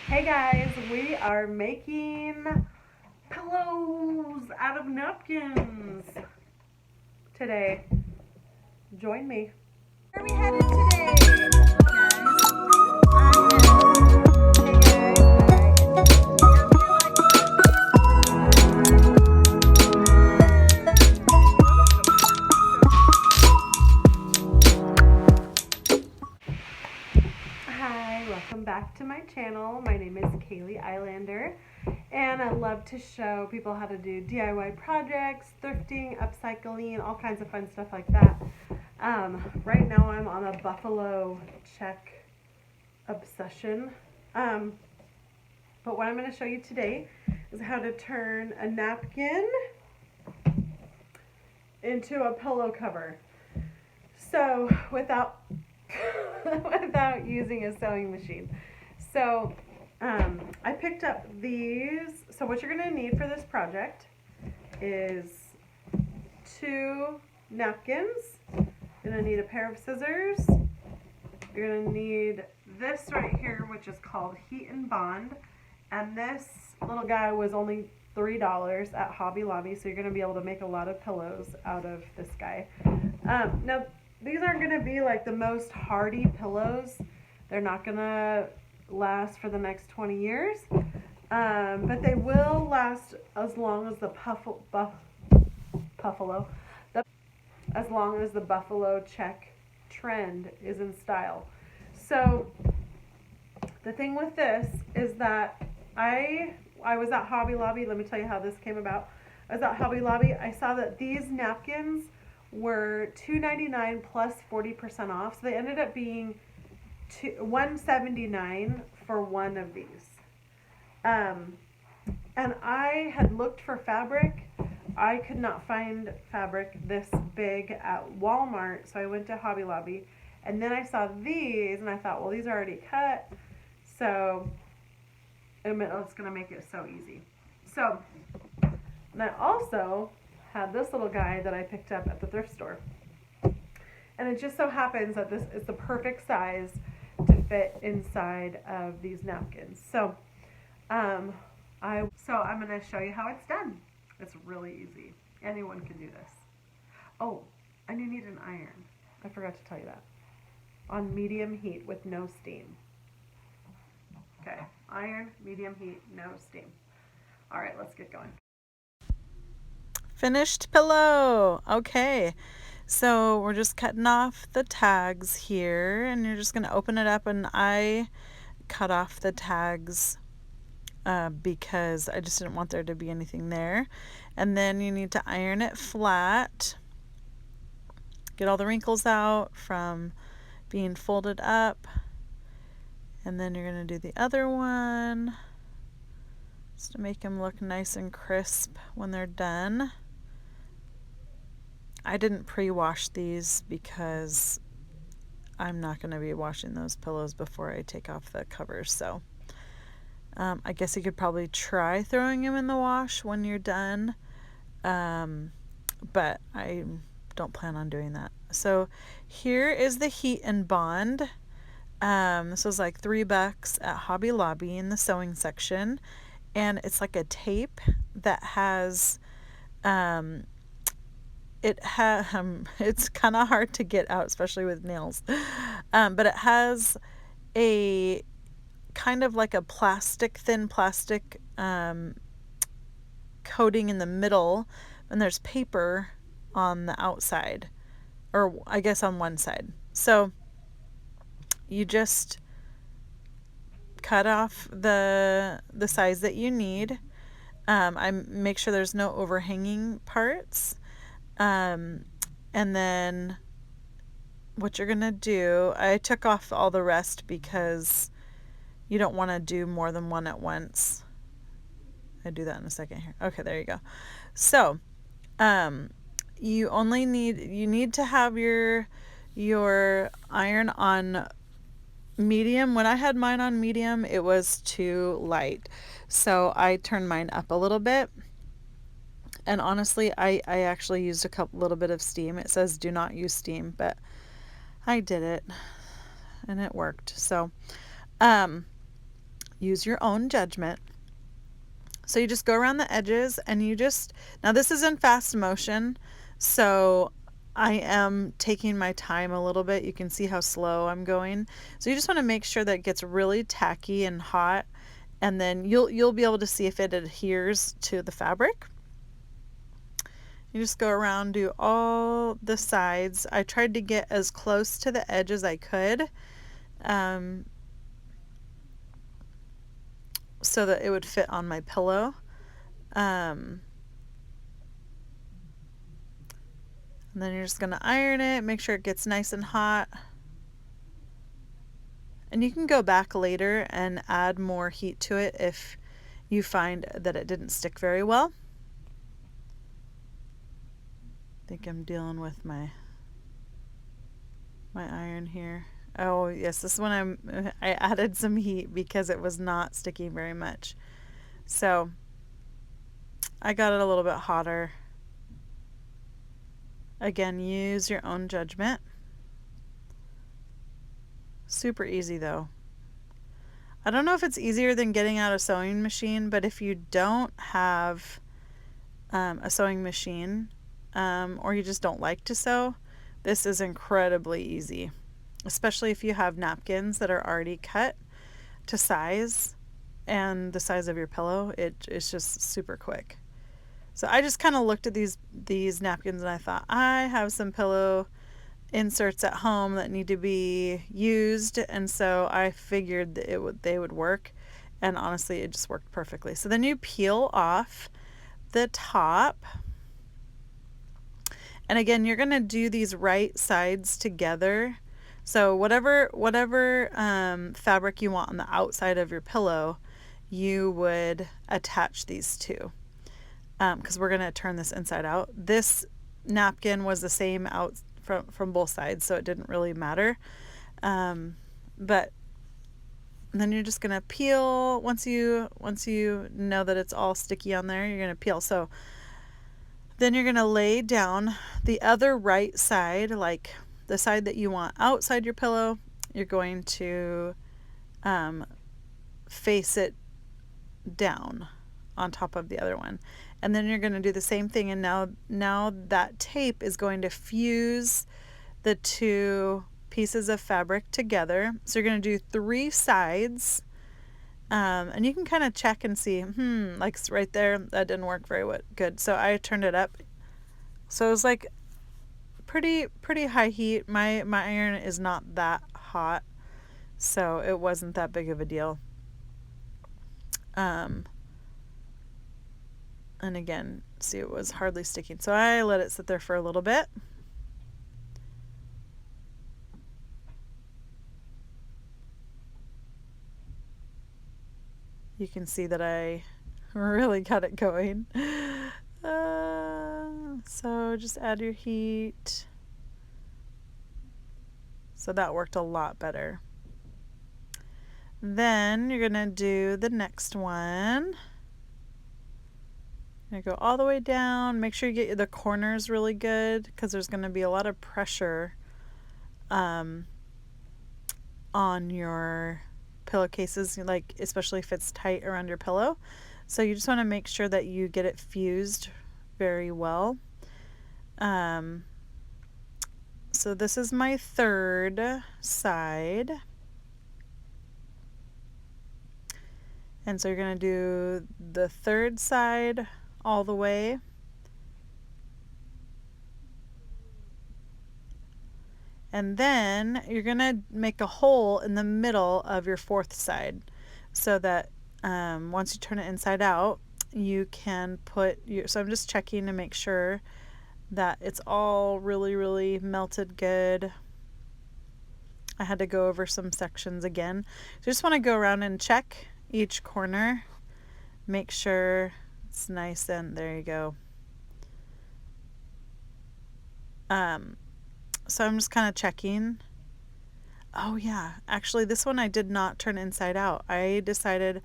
Hey guys, we are making pillows out of napkins today. Join me. Where are we headed today? Hi, welcome back to my channel. My name is Kaylee Eilander, and I love to show people how to do DIY projects, thrifting, upcycling, all kinds of fun stuff like that. Right now I'm on a buffalo check obsession. But what I'm going to show you today is how to turn a napkin into a pillow cover. So without without using a sewing machine. So I picked up these. So what you're going to need for this project is 2 napkins. You're going to need a pair of scissors. You're going to need this right here, which is called Heat and Bond. And this little guy was only $3 at Hobby Lobby, so you're going to be able to make a lot of pillows out of this guy. Now, these aren't going to be like the most hardy pillows. They're not going to last for the next 20 years, but they will last as long as the as long as the buffalo check trend is in style. So the thing with this is that I was at Hobby Lobby. Let me tell you how this came about. I was at Hobby Lobby. I saw that these napkins were $2.99 plus 40% off. So they ended up being $179 for one of these. And I had looked for fabric. I could not find fabric this big at Walmart, so I went to Hobby Lobby. And then I saw these, and I thought, well, these are already cut. So it's going to make it so easy. So, and I also had this little guy that I picked up at the thrift store. And it just so happens that this is the perfect size to fit inside of these napkins. So, I'm going to show you how it's done. It's really easy. Anyone can do this. Oh, and you need an iron. I forgot to tell you that. On medium heat with no steam. Okay, iron, medium heat, no steam. All right, let's get going. Finished pillow. Okay, so we're just cutting off the tags here, and you're just going to open it up, and I cut off the tags because I just didn't want there to be anything there. And then you need to iron it flat, get all the wrinkles out from being folded up, and then you're going to do the other one just to make them look nice and crisp when they're done. I didn't pre-wash these because I'm not going to be washing those pillows before I take off the covers, so I guess you could probably try throwing them in the wash when you're done, but I don't plan on doing that. So here is the Heat and Bond. This was like $3 at Hobby Lobby in the sewing section, and it's like a tape that has it's kind of hard to get out, especially with nails, but it has a kind of like a thin plastic coating in the middle, and there's paper on the outside, or I guess on one side. So you just cut off the size that you need. I make sure there's no overhanging parts. And then what you're going to do, I took off all the rest because you don't want to do more than one at once. I'll do that in a second here. Okay, there you go. So, you need to have your iron on medium. When I had mine on medium, it was too light. So I turned mine up a little bit. And honestly, I actually used a little bit of steam. It says do not use steam, but I did it and it worked. So, use your own judgment. So you just go around the edges and now this is in fast motion, so I am taking my time a little bit. You can see how slow I'm going. So you just want to make sure that it gets really tacky and hot, and then you'll be able to see if it adheres to the fabric. You just go around, do all the sides. I tried to get as close to the edge as I could, so that it would fit on my pillow. And then you're just going to iron it, make sure it gets nice and hot. And you can go back later and add more heat to it if you find that it didn't stick very well. I think I'm dealing with my iron here. Oh yes, this one I added some heat because it was not sticking very much. So I got it a little bit hotter. Again, use your own judgment. Super easy though. I don't know if it's easier than getting out a sewing machine, but if you don't have a sewing machine, or you just don't like to sew, this is incredibly easy, especially if you have napkins that are already cut to size and the size of your pillow. It's just super quick. So I just kind of looked at these napkins and I thought, I have some pillow inserts at home that need to be used, and so I figured that they would work, and honestly it just worked perfectly. So then you peel off the top, and again you're going to do these right sides together. So whatever fabric you want on the outside of your pillow, you would attach these to, because we're going to turn this inside out. This napkin was the same out from both sides, so it didn't really matter. But then you're just going to peel. Once you know that it's all sticky on there, you're going to peel. So then you're going to lay down the other right side, like the side that you want outside your pillow. You're going to face it down on top of the other one. And then you're going to do the same thing, and now that tape is going to fuse the two pieces of fabric together. So you're going to do 3 sides, and you can kind of check and see, like right there, that didn't work very good. So I turned it up. So it was like pretty high heat. My iron is not that hot, so it wasn't that big of a deal. And again, see, it was hardly sticking. So I let it sit there for a little bit. You can see that I really got it going. So just add your heat. So that worked a lot better. Then you're going to do the next one. You're going to go all the way down. Make sure you get the corners really good, because there's going to be a lot of pressure on your pillowcases, like especially if it's tight around your pillow. So you just want to make sure that you get it fused very well. So this is my third side. And so you're going to do the third side all the way. And then you're going to make a hole in the middle of your fourth side, so that once you turn it inside out, you can put so I'm just checking to make sure that it's all really melted good. I had to go over some sections again. So just want to go around and check each corner, make sure it's nice, and there you go. So I'm just kind of checking. Oh yeah, actually this one I did not turn inside out. I decided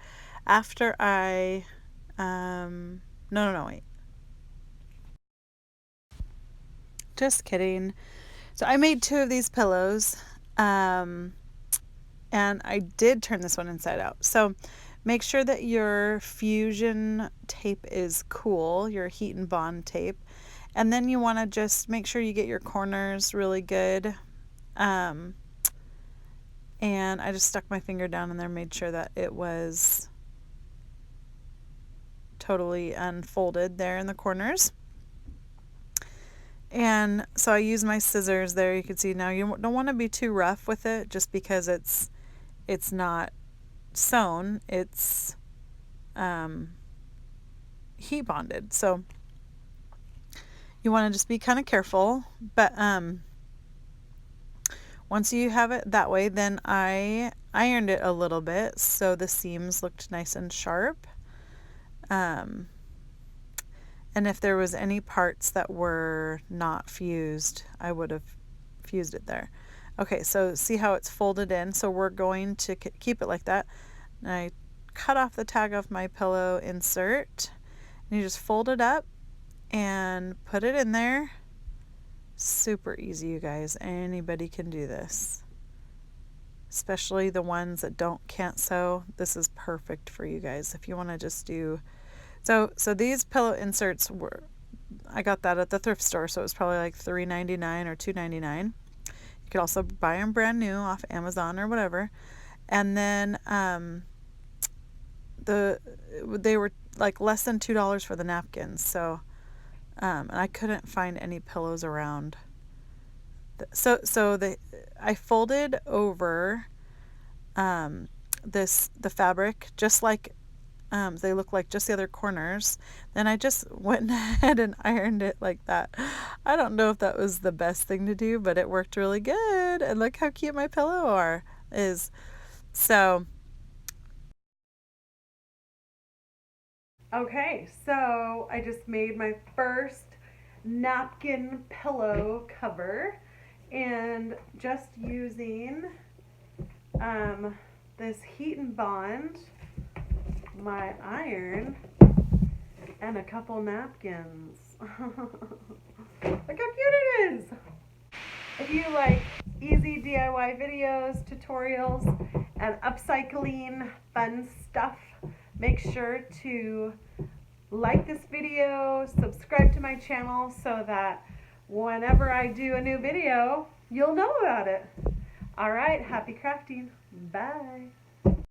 after I no, wait. Just kidding. So I made 2 of these pillows, and I did turn this one inside out. So Make sure that your fusion tape is cool, your heat and bond tape. And then you want to just make sure you get your corners really good. And I just stuck my finger down in there, made sure that it was totally unfolded there in the corners. And so I use my scissors there. You can see now you don't want to be too rough with it just because it's not sewn, it's heat bonded. So you want to just be kind of careful. But once you have it that way, then I ironed it a little bit so the seams looked nice and sharp. And if there was any parts that were not fused, I would have fused it there. Okay, so see how it's folded in? So we're going to keep it like that. And I cut off the tag off my pillow insert. And you just fold it up and put it in there. Super easy, you guys. Anybody can do this. Especially the ones that can't sew. This is perfect for you guys if you want to just do. So these pillow inserts I got that at the thrift store, so it was probably like $3.99 or $2.99. You could also buy them brand new off Amazon or whatever. And then they were like less than $2 for the napkins. So and I couldn't find any pillows around. I folded over the fabric just like they look like just the other corners. Then I just went ahead and ironed it like that. I don't know if that was the best thing to do, but it worked really good. And look how cute my pillow is. So. Okay, so I just made my first napkin pillow cover and just using this heat and bond, my iron, and a couple napkins. Look how cute it is! If you like easy DIY videos, tutorials, and upcycling fun stuff, make sure to like this video, subscribe to my channel so that whenever I do a new video, you'll know about it. Alright, happy crafting. Bye.